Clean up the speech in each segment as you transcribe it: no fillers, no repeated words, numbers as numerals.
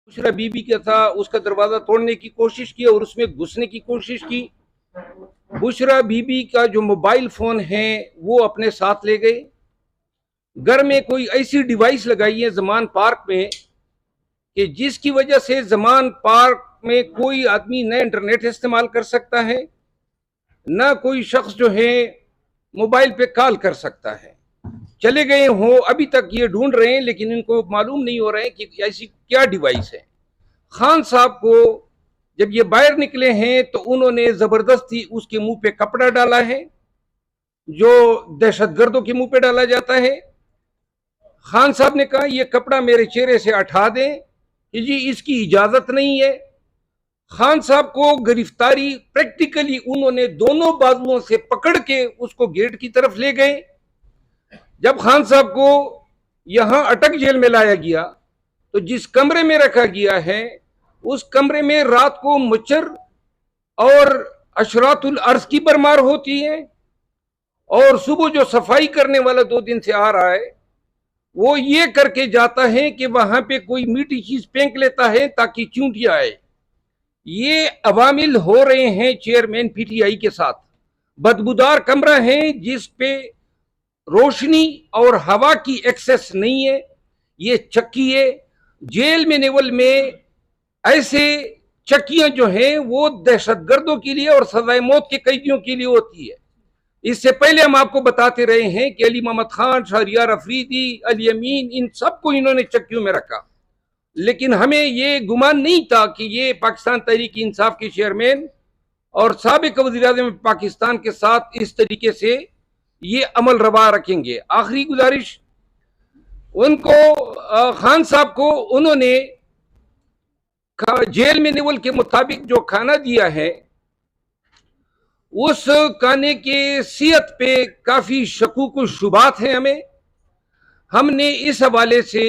बुशरा बीबी का था, उसका दरवाजा तोड़ने की कोशिश की और उसमें घुसने की कोशिश की। बुशरा बीबी का जो मोबाइल फोन है वो अपने साथ ले गए। घर में कोई ऐसी डिवाइस लगाई है जमान पार्क में कि जिसकी वजह से जमान पार्क में कोई आदमी न इंटरनेट इस्तेमाल कर सकता है, न कोई शख्स जो है मोबाइल पे कॉल कर सकता है। चले गए हो, अभी तक ये ढूंढ रहे हैं लेकिन इनको मालूम नहीं हो रहा है कि ऐसी क्या डिवाइस है। खान साहब को जब ये बाहर निकले हैं तो उन्होंने जबरदस्ती उसके मुंह पे कपड़ा डाला है, जो दहशतगर्दों के मुंह पे डाला जाता है। खान साहब ने कहा ये कपड़ा मेरे चेहरे से हटा दें कि जी इसकी इजाजत नहीं है। खान साहब को गिरफ्तारी प्रैक्टिकली उन्होंने दोनों बाजुओं से पकड़ के उसको गेट की तरफ ले गए। जब खान साहब को यहां अटक जेल में लाया गया तो जिस कमरे में रखा गया है उस कमरे में रात को मच्छर और अशरातुल अर्ज की बरमार होती है, और सुबह जो सफाई करने वाला 2 दिन से आ रहा है वो ये करके जाता है कि वहां पे कोई मीठी चीज फेंक लेता है ताकि चूंटियां आए। ये अवामिल हो रहे हैं चेयरमैन पीटीआई के साथ। बदबूदार कमरा है जिस पे रोशनी और हवा की एक्सेस नहीं है, ये चक्की है। जेल में नेवल में ऐसे चक्कियां जो हैं वो दहशतगर्दों के लिए और सजाए मौत के कैदियों के लिए होती है। इससे पहले हम आपको बताते रहे हैं कि अली मोहम्मद खान, शहरियार अफरीदी, अली अमीन, इन सबको इन्होंने चक्कियों में रखा, लेकिन हमें ये गुमान नहीं था कि ये पाकिस्तान तहरीक इंसाफ के चेयरमैन और साबिक वज़ीर-ए-आज़म पाकिस्तान के साथ इस तरीके से ये अमल रवा रखेंगे। आखिरी गुजारिश उनको, खान साहब को उन्होंने जेल में नेवल के मुताबिक जो खाना दिया है उस खाने के सेहत पे काफी शकूक शुबात हैं। हमने इस हवाले से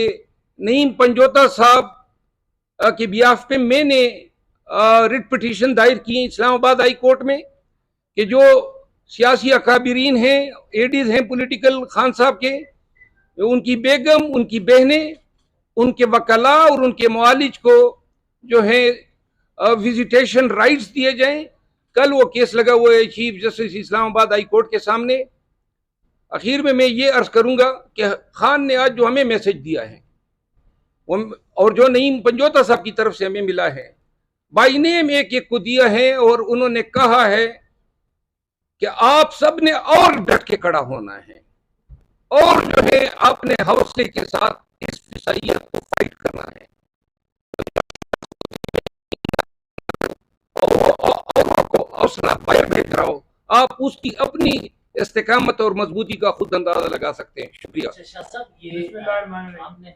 नईम पंजोता साहब के बियाफ पे मैंने रिट पिटीशन दायर की है इस्लामाबाद हाई कोर्ट में कि जो सियासी अकाबरीन हैं, एडीज हैं पॉलिटिकल खान साहब के, उनकी बेगम, उनकी बहनें, उनके वकला और उनके मुआलिज को जो है विजिटेशन राइट्स दिए जाएं। कल वो केस लगा हुआ है chief justice Islamabad high court के सामने। आखिर में मैं ये अर्ज करूंगा कि खान ने आज जो हमें मैसेज दिया है और जो नईम पंजोता साहब की तरफ से हमें मिला है, बाई नेम एक एक को दिया है और उन्होंने कहा है कि आप सब ने और डट के खड़ा होना है और जो है अपने हौसले के साथ इस फिसाइयत को फाइट करना है और आपको हौसला बाहर भेज रहा हो, आप उसकी अपनी इस्तेकामत और मजबूती का खुद अंदाजा लगा सकते हैं। शुक्रिया। शाह साहब, ये आपने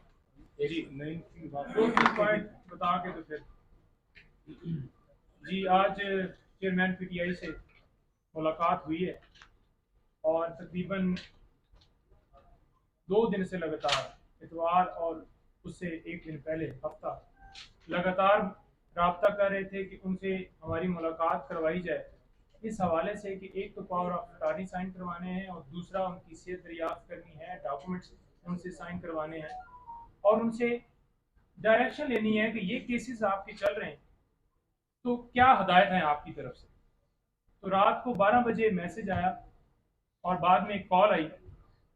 बता के तो फिर जी आज चेयरमैन पीटीआई से मुलाकात हुई है और तकरीबन 2 दिन से लगातार इतवार और उससे एक दिन पहले हफ्ता लगातार राब्ता कर रहे थे कि उनसे हमारी मुलाकात करवाई जाए, इस हवाले से कि एक तो पावर ऑफ अटॉर्नी साइन करवाने हैं और दूसरा उनकी सेहत दरियाफ्त करनी है, डॉक्यूमेंट्स उनसे साइन करवाने हैं और उनसे डायरेक्शन लेनी है कि ये केसेस आपके चल रहे हैं तो क्या हदायत है आपकी तरफ से। तो रात को 12 बजे मैसेज आया और बाद में एक कॉल आई,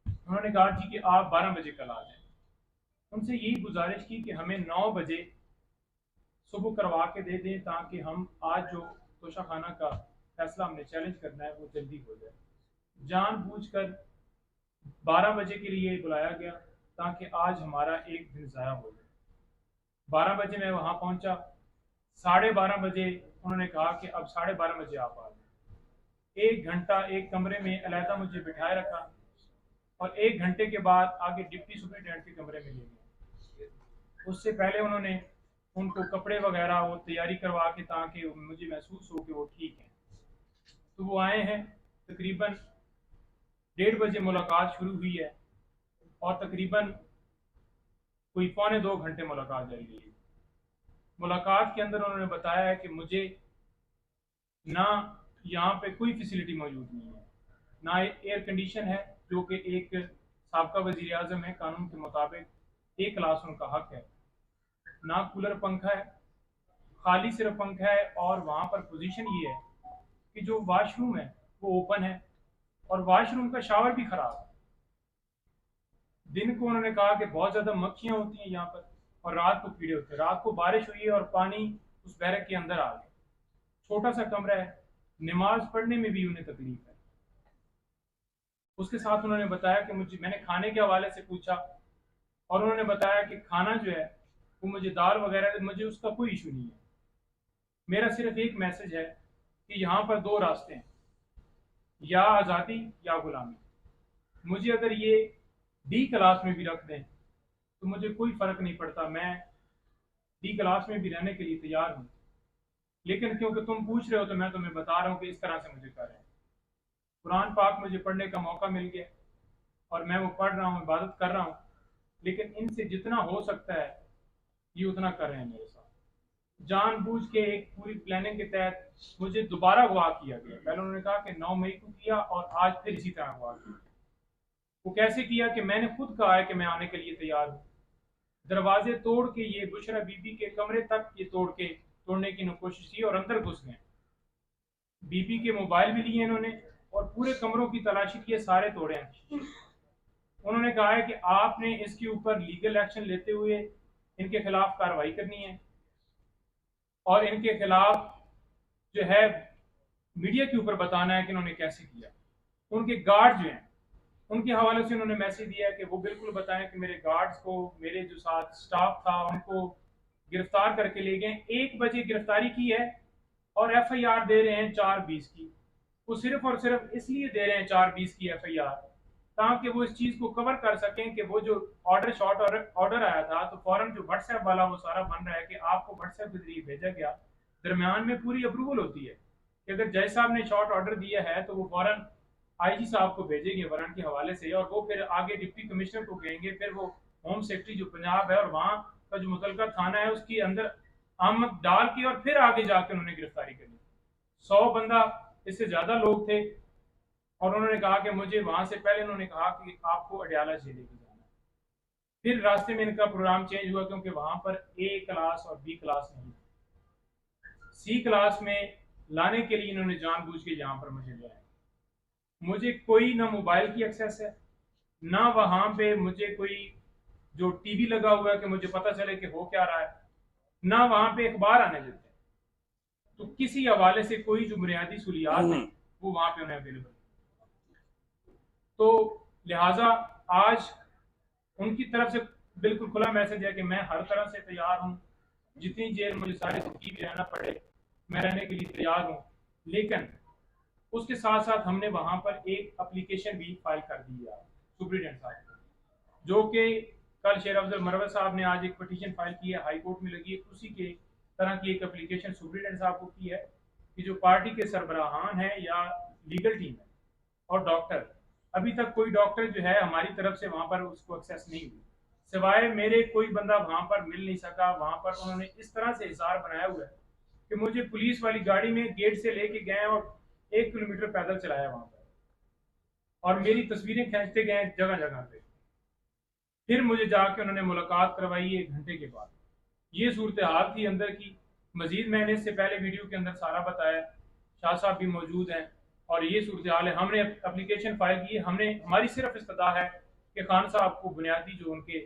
उन्होंने कहा जी कि आप 12 बजे कल आ जाएं। उनसे यही गुजारिश की कि हमें 9 बजे सुबह करवा के दे दें ताकि हम आज जो तोशाखाना का फैसला हमने चैलेंज करना है वो जल्दी हो जाए। जानबूझकर 12 बजे के लिए बुलाया गया ताकि आज हमारा एक दिन ज़ाया हो जाए। 12 बजे मैं वहाँ पहुँचा, 12:30 बजे उन्होंने कहा कि अब 12:30 बजे आप आ जाए। 1 घंटा एक कमरे में अलहदा मुझे बिठाए रखा और 1 घंटे के बाद आगे डिप्टी सुपरिटेंडेंट के कमरे में ले गए। उससे पहले उन्होंने उनको कपड़े वगैरह वो तैयारी करवा के ताकि मुझे महसूस हो कि वो ठीक है। तो वो आए हैं, तकरीबन 1:30 बजे मुलाकात शुरू हुई है और तकरीबन कोई 2.25 घंटे मुलाकात जारी रही। मुलाकात के अंदर उन्होंने बताया है कि मुझे ना यहाँ पे कोई फैसिलिटी मौजूद नहीं है, ना एयर कंडीशन है जो कि एक साबका वज़ीर आज़म है, कानून के मुताबिक A क्लास उनका हक है। ना कूलर पंखा है, खाली सिर्फ पंखा है। और वहां पर पोजीशन ये है कि जो वॉशरूम है वो ओपन है और वॉशरूम का शावर भी खराब है। दिन को उन्होंने कहा कि बहुत ज्यादा मक्खियां होती हैं यहाँ पर और रात को कीड़े होते हैं। रात को बारिश हुई है और पानी उस बैरक के अंदर आ गया। छोटा सा कमरा है, नमाज पढ़ने में भी उन्हें तकलीफ है। उसके साथ उन्होंने बताया कि मैंने खाने के हवाले से पूछा और उन्होंने बताया कि खाना जो है वो मुझे दाल वगैरह, मुझे उसका कोई इशू नहीं है। मेरा सिर्फ एक मैसेज है कि यहाँ पर दो रास्ते हैं, या आज़ादी या गुलामी। मुझे अगर ये डी क्लास में भी रख दें तो मुझे कोई फर्क नहीं पड़ता, मैं डी क्लास में भी रहने के लिए तैयार हूँ। लेकिन क्योंकि तुम पूछ रहे हो तो मैं तुम्हें बता रहा हूँ कि इस तरह से मुझे कर रहे हैं। कुरान पाक मुझे पढ़ने का मौका मिल गया और मैं वो पढ़ रहा हूँ, इबादत कर रहा हूँ, लेकिन इनसे जितना हो सकता है ये उतना कर रहे हैं मेरे साथ। जानबूझ के एक पूरी प्लानिंग के तहत मुझे दोबारा अगवा किया गया। पहले उन्होंने कहा कि 9 मई को किया और आज फिर इसी तरह अगवा किया। वो कैसे किया कि मैंने खुद कहा है कि मैं आने के लिए तैयार हूँ। दरवाजे तोड़ के ये बुशरा बीबी के कमरे तक ये तोड़ने की कोशिश की और अंदर घुस गए। बीबी के मोबाइल भी लिए इन्होंने और पूरे कमरों की तलाशी की, सारे तोड़े हैं। उन्होंने कहा है कि आपने इसके ऊपर लीगल एक्शन लेते हुए इनके खिलाफ कार्रवाई करनी है और इनके खिलाफ जो है मीडिया के ऊपर बताना है कि इन्होंने कैसे किया। उनके गार्ड जो हैं उनके हवाले से उन्होंने मैसेज दिया है कि वो बिल्कुल बताएं कि मेरे गार्ड्स को, मेरे जो साथ स्टाफ था उनको गिरफ्तार करके ले गए। 1 बजे गिरफ्तारी की है और FIR दे रहे हैं 4:20 की। वो सिर्फ और सिर्फ इसलिए दे रहे हैं 4:20 की FIR ताकि वो इस चीज को कवर कर सकें कि वो जो ऑर्डर आया था तो फौरन जो व्हाट्सएप वाला वो सारा बन रहा है कि आपको व्हाट्सएप के जरिए भेजा गया। दरमियान में पूरी अप्रूवल होती है कि अगर जज साहब ने शॉर्ट ऑर्डर दिया है तो वो फौरन IG साहब को भेजेंगे वारंट के हवाले से और वो फिर आगे डिप्टी कमिश्नर को कहेंगे, फिर वो होम सेक्रेटरी जो पंजाब है और वहाँ का जो मुतलका थाना है उसके अंदर आमद डाल के और फिर आगे जाकर उन्होंने गिरफ्तारी कर ली। 100 बंदा, इससे ज्यादा लोग थे। और उन्होंने कहा कि मुझे वहां से पहले उन्होंने कहा कि आपको अडयाला जेल लेके जाना है। फिर रास्ते में इनका प्रोग्राम चेंज हुआ क्योंकि वहां पर A क्लास और B क्लास नहीं, C क्लास में लाने के लिए इन्होंने जानबूझ के यहाँ पर मुझे लिया है। मुझे कोई ना मोबाइल की एक्सेस है, ना वहां पे मुझे कोई जो टीवी लगा हुआ है कि मुझे पता चले कि हो क्या रहा है, ना वहां पे अखबार आने देते हैं। तो किसी हवाले से कोई जो बुनियादी सहूलियात है वो वहां पे उन्हें अवेलेबल। तो लिहाजा आज उनकी तरफ से बिल्कुल खुला मैसेज है कि मैं हर तरह से तैयार हूँ, जितनी देर मुझे सारी जिंदगी भी रहना पड़े मैं रहने के लिए तैयार हूँ। लेकिन उसके साथ साथ हमने वहां पर एक एप्लीकेशन भी फाइल कर दी है सुप्रीडेंट साहब को, जो कि कल शेर अफजल मरवत साहब ने आज एक पटिशन फाइल की है, हाई कोर्ट में लगी है। उसी के तरह की एक एप्लीकेशन सुप्रीडेंट साहब को की है कि जो पार्टी के सरबराहान है या लीगल टीम है और डॉक्टर, अभी तक कोई डॉक्टर जो है हमारी तरफ से वहां पर उसको एक्सेस नहीं हुई, सिवाय मेरे कोई बंदा वहां पर मिल नहीं सका। वहां पर उन्होंने इस तरह से हिसार बनाया हुआ है कि मुझे पुलिस वाली गाड़ी में गेट से लेके गए और 1 किलोमीटर पैदल चलाया वहां पर और मेरी तस्वीरें खींचते गए जगह जगह पे। फिर मुझे जाके उन्होंने मुलाकात करवाई 1 घंटे के बाद। ये सूरत हाल थी अंदर की। मजीद मैंने इससे पहले वीडियो के अंदर सारा बताया, शाह साहब भी मौजूद हैं और ये सूरत हाल है। हमने एप्लीकेशन फाइल की, हमारी सिर्फ इस्तदा है कि खान साहब को बुनियादी जो उनके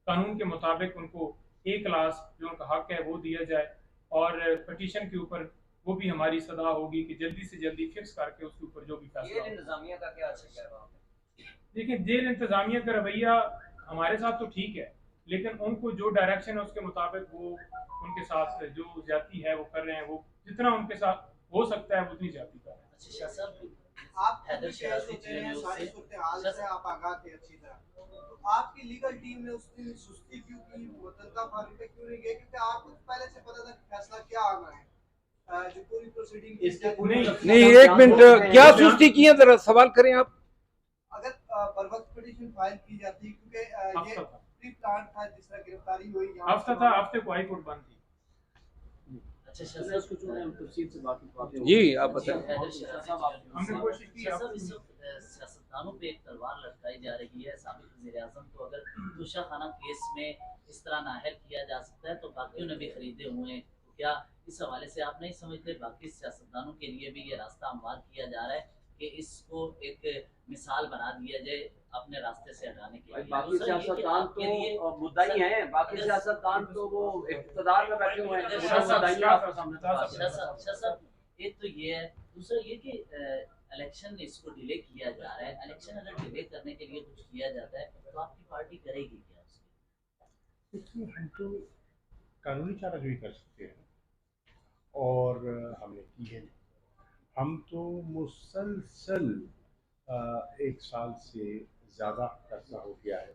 कानून के मुताबिक उनको A क्लास जो उनका हक है वो दिया जाए और पटिशन के ऊपर वो भी हमारी सदा होगी कि जल्दी से जल्दी फिक्स करके उसके ऊपर जो भी फैसला। इंतजामिया का क्या असर है वहाँ पे? देखिए, जेल इंतजामिया का रवैया हमारे साथ तो ठीक है, लेकिन उनको जो डायरेक्शन है उसके मुताबिक वो उनके साथ जो ज्यादती है वो कर रहे हैं। वो जितना उनके साथ हो सकता है उतनी ज्यादती कर रहे हैं। अच्छा शाह साहब, आप हैदर शराजी सारी सूरत-ए-हाल से आप आगाह थे अच्छी तरह, तो आपकी लीगल टीम ने उस दिन सुस्ती क्यों की, मुतलका फार्म पे क्यों नहीं गए? क्योंकि आपको पहले से पता था कि फैसला क्या आना है। जो पूरी प्रोसीडिंग नहीं, एक मिनट, क्या सुस्ती की है, जरा सवाल करें आप। अगर बर वक्त पिटीशन फाइल की जाती, क्योंकि ये प्री प्लान था जिस तरह गिरफ्तारी हुई, हफ्ता था, हफ्ते को हाई कोर्ट बंद थी। अच्छा शाह साहब, कुछ हम तफसील से वाकिफ बातें जी आप बताएं। हमने कोशिश की शाह साहब, इस वक्त सियासतदानों पे एक तलवार लटकाई जा रही है। साबिक वज़ीर-ए-आज़म को अगर तोशाखाना केस में इस तरह नाअहल किया जा सकता है तो बाकियों ने भी खरीदे हुए हैं। तो क्या इस हवाले से आप नहीं समझते बाकी सियासतदानों के लिए भी ये रास्ता हमवार किया जा रहा है कि इसको एक मिसाल बना दिया जाए अपने रास्ते से हटाने के लिए? बाकी सियासतदान तो मुद्दाई हैं, बाकी सियासतदान तो वो इक़्तिदार में बैठे हुए हैं। शाह साहब, एक तो ये है, दूसरा ये कि इलेक्शन इसको डिले किया जा रहा है। इलेक्शन अगर डिले करने के लिए कुछ किया जाता है तो आपकी पार्टी करेगी क्या उसके? देखिए, हम तो कानूनी चाराजोई कर सकते हैं और हमने की है। हम तो मुसलसल 1 साल से ज़्यादा अर्सा हो गया है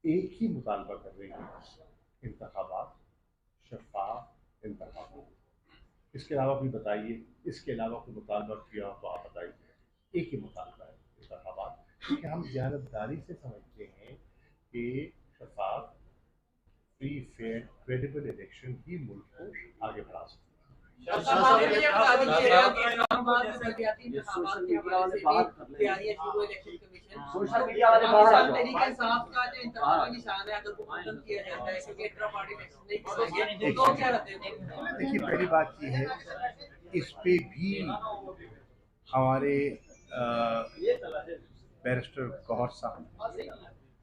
एक ही मुतालबा कर रहे हैं, इंतखाबात, शफ़ाफ इंतखाबात। इसके अलावा भी बताइए, इसके अलावा कोई मुतालबा किया तो आप बताइए। एक ही मुतालबा है, इंतखाबात, क्योंकि हम जानबदारी से समझते हैं कि शफ़ाफ, फ्री, फेयर, क्रेडिबल इलेक्शन ही मुल्क को आगे बढ़ा सकते हैं। सोशल मीडिया वाले बाहर कर लें। सोशल मीडिया वाले बाहर आ जाओ। तरीके इंसाफ का जो इंतखाबी निशान है, अगर वो खत्म किया जाता है क्योंकि इंट्रा पार्टी इलेक्शन नहीं कराएंगे तो क्या रहते हैं? देखिए, पहली बात ये है, इस पे भी हमारे बैरिस्टर गौहर साहब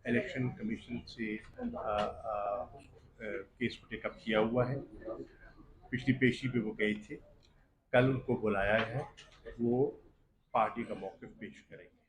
इलेक्शन कमीशन से केस को टेकअप किया हुआ है। पिछली पेशी पे वो गए थे, कल उनको बुलाया है, वो पार्टी का मौक़िफ़ पेश करेंगे।